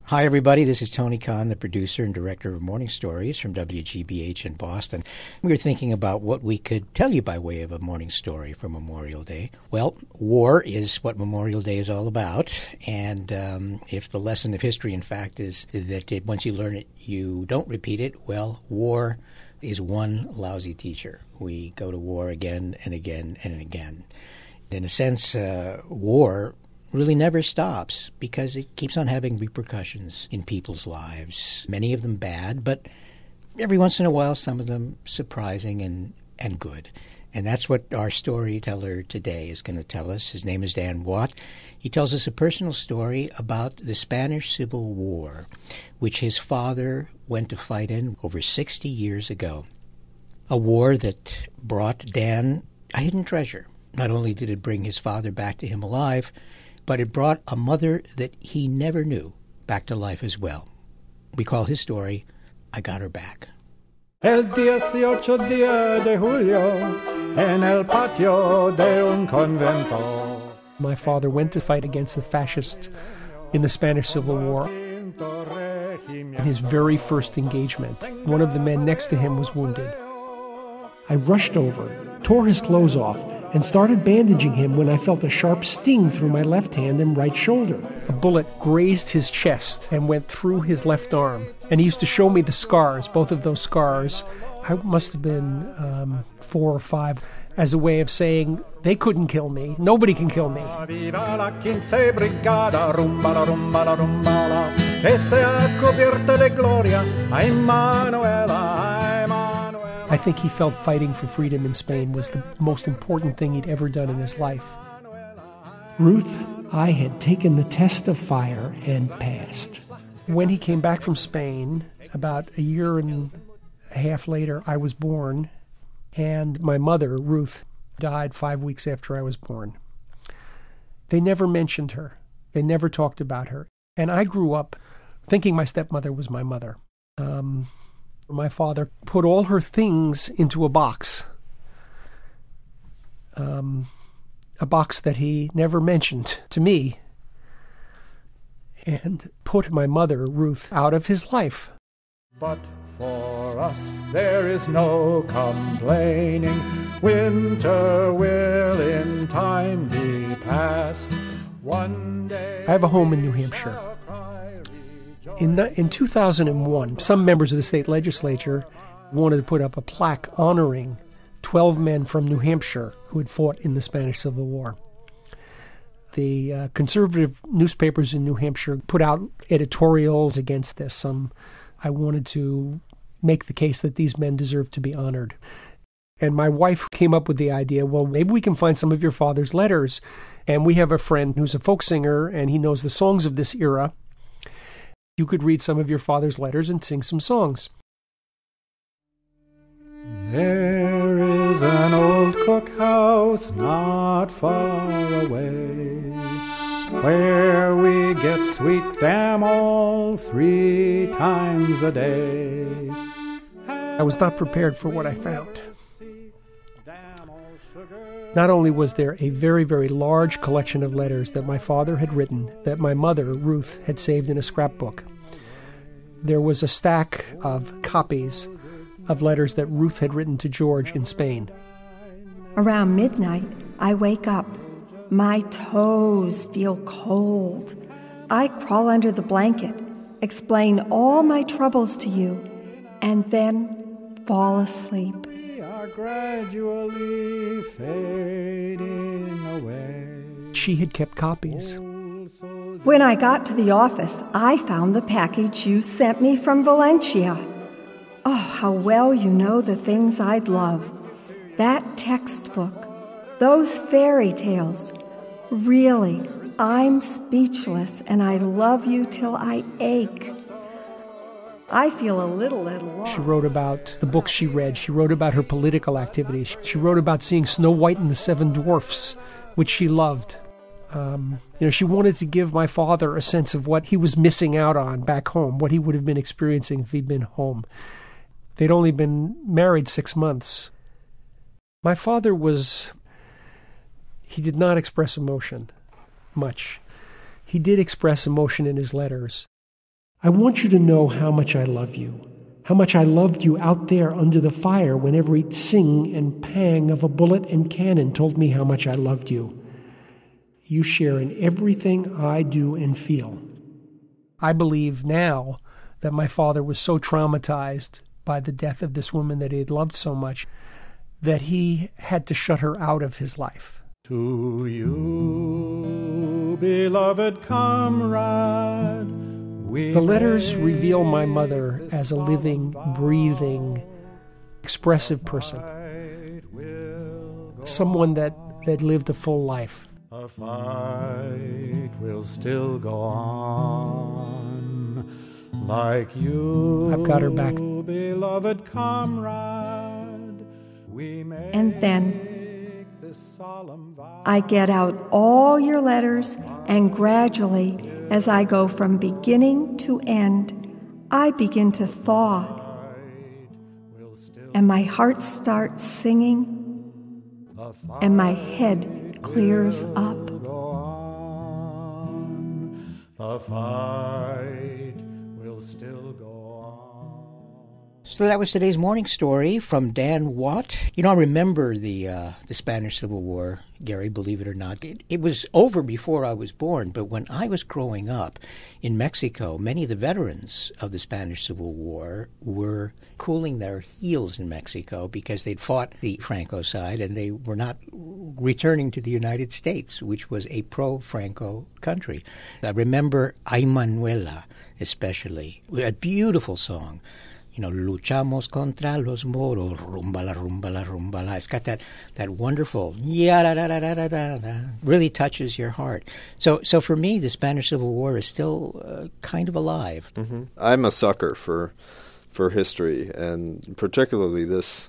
Hi, everybody. This is Tony Khan, the producer and director of Morning Stories from WGBH in Boston. We were thinking about what we could tell you by way of a morning story for Memorial Day. Well, war is what Memorial Day is all about. And if the lesson of history, in fact, is that once you learn it, you don't repeat it, well, war is one lousy teacher. We go to war again and again and again. In a sense, war really never stops because it keeps on having repercussions in people's lives, many of them bad, but every once in a while some of them surprising and good. And that's what our storyteller today is going to tell us. His name is Dan Watt. He tells us a personal story about the Spanish Civil War, which his father went to fight in over 60 years ago. A war that brought Dan a hidden treasure. Not only did it bring his father back to him alive, but it brought a mother that he never knew back to life as well. We call his story, I Got Her Back. El 18 día de julio, en el patio de un convento. My father went to fight against the fascists in the Spanish Civil War. In his very first engagement, one of the men next to him was wounded. I rushed over, tore his clothes off, and started bandaging him when I felt a sharp sting through my left hand and right shoulder. A bullet grazed his chest and went through his left arm. And he used to show me the scars, both of those scars. I must have been 4 or 5, as a way of saying, they couldn't kill me. Nobody can kill me. I think he felt fighting for freedom in Spain was the most important thing he'd ever done in his life. Ruth, I had taken the test of fire and passed. When he came back from Spain, about a year and a half later, I was born, and my mother, Ruth, died 5 weeks after I was born. They never mentioned her. They never talked about her. And I grew up thinking my stepmother was my mother. My father put all her things into a box that he never mentioned to me, and put my mother, Ruth, out of his life. But for us there is no complaining. Winter will in time be past. One day I have a home in New Hampshire. In 2001, some members of the state legislature wanted to put up a plaque honoring 12 men from New Hampshire who had fought in the Spanish Civil War. The conservative newspapers in New Hampshire put out editorials against this. I wanted to make the case that these men deserved to be honored. And my wife came up with the idea, well, maybe we can find some of your father's letters. And we have a friend who's a folk singer, and he knows the songs of this era. You could read some of your father's letters and sing some songs. There is an old cookhouse not far away, where we get sweet damn 3 times a day. I was not prepared for what I found. Not only was there a very, very large collection of letters that my father had written, that my mother, Ruth, had saved in a scrapbook. There was a stack of copies of letters that Ruth had written to George in Spain. Around midnight, I wake up. My toes feel cold. I crawl under the blanket, explain all my troubles to you, and then fall asleep. Gradually fading away. She had kept copies. When I got to the office, I found the package you sent me from Valencia. Oh, how well you know the things I'd love. That textbook, those fairy tales. Really, I'm speechless, and I love you till I ache. I feel a little at a loss. She wrote about the books she read. She wrote about her political activities. She wrote about seeing Snow White and the Seven Dwarfs, which she loved. She wanted to give my father a sense of what he was missing out on back home, what he would have been experiencing if he'd been home. They'd only been married 6 months. My father he did not express emotion much. He did express emotion in his letters. I want you to know how much I love you, how much I loved you out there under the fire when every sing and pang of a bullet and cannon told me how much I loved you. You share in everything I do and feel. I believe now that my father was so traumatized by the death of this woman that he had loved so much that he had to shut her out of his life. To you, beloved comrade, the letters reveal my mother as a living, breathing, expressive person, someone that lived a full life. A fight will still go on, like you, I've got her back. beloved comrade. We make And then this solemn vow. I get out all your letters, and gradually, as I go from beginning to end, I begin to thaw, and my heart starts singing, and my head clears up. Go on. The fight will still go on. So that was today's morning story from Dan Watt. You know, I remember the Spanish Civil War, Gary, believe it or not. It was over before I was born, but when I was growing up in Mexico, many of the veterans of the Spanish Civil War were cooling their heels in Mexico because they'd fought the Franco side and they were not returning to the United States, which was a pro-Franco country. I remember Ay Manuela especially, a beautiful song. You know, luchamos contra los moros, rumbala, rumbala, rumbala. It's got that wonderful, really touches your heart. So for me, the Spanish Civil War is still kind of alive. Mm-hmm. I'm a sucker for history, and particularly this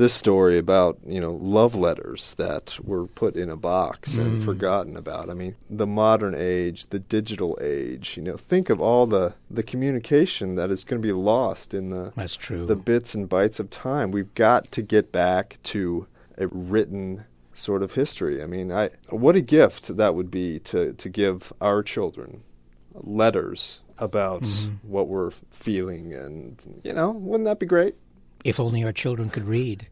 story about, you know, love letters that were put in a box and forgotten about. I mean, the modern age, the digital age, you know, think of all the communication that is going to be lost in That's true. the bits and bytes of time. We've got to get back to a written sort of history. I mean, what a gift that would be to give our children letters about what we're feeling, and, you know, wouldn't that be great? If only our children could read.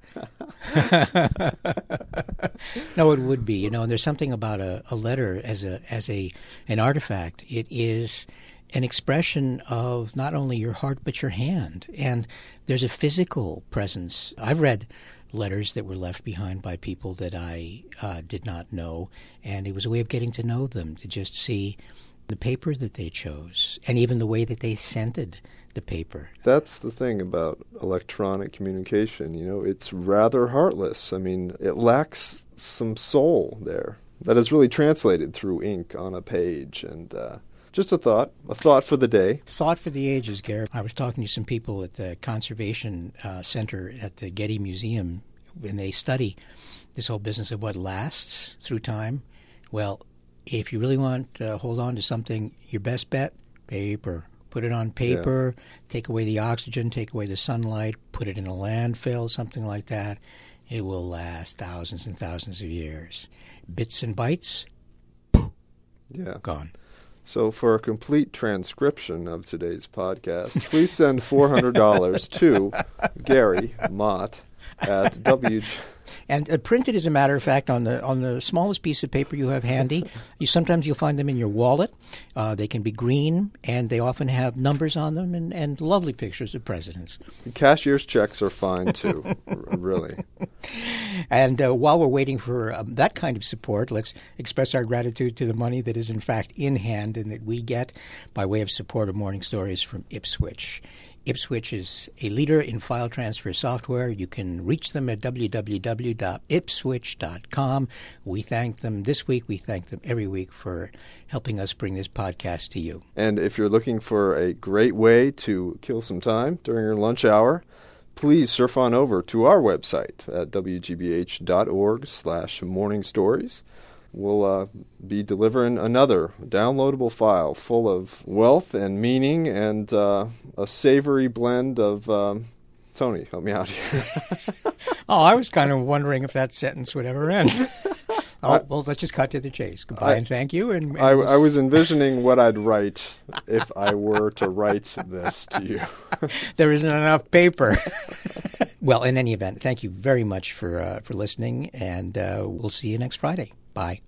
No, it would be. You know, and there's something about a letter as an artifact. It is an expression of not only your heart but your hand, and there's a physical presence. I've read letters that were left behind by people that I did not know, and it was a way of getting to know them, to just see the paper that they chose, and even the way that they scented the paper. That's the thing about electronic communication. You know, it's rather heartless. I mean, it lacks some soul there that is really translated through ink on a page. And just a thought for the day. Thought for the ages, Garrett. I was talking to some people at the Conservation Center at the Getty Museum, and they study this whole business of what lasts through time. Well, if you really want to hold on to something, your best bet, paper. Put it on paper, take away the oxygen, take away the sunlight, put it in a landfill, something like that. It will last thousands and thousands of years. Bits and bytes, gone. So for a complete transcription of today's podcast, please send $400 to Gary Mott at WG. And printed, as a matter of fact, on the smallest piece of paper you have handy. Sometimes you'll find them in your wallet. They can be green, and they often have numbers on them and lovely pictures of presidents. Cashier's checks are fine, too, really. And while we're waiting for that kind of support, let's express our gratitude to the money that is, in fact, in hand and that we get by way of support of Morning Stories from Ipswitch. Ipswitch is a leader in file transfer software. You can reach them at www.ipswitch.com. We thank them this week. We thank them every week for helping us bring this podcast to you. And if you're looking for a great way to kill some time during your lunch hour, please surf on over to our website at wgbh.org/morningstories. We'll be delivering another downloadable file full of wealth and meaning and a savory blend of... Tony, help me out here. Oh, I was kind of wondering if that sentence would ever end. Oh, well, let's just cut to the chase. Goodbye and thank you. And I was envisioning what I'd write if I were to write this to you. There isn't enough paper. Well, in any event, thank you very much for listening, and we'll see you next Friday. Bye.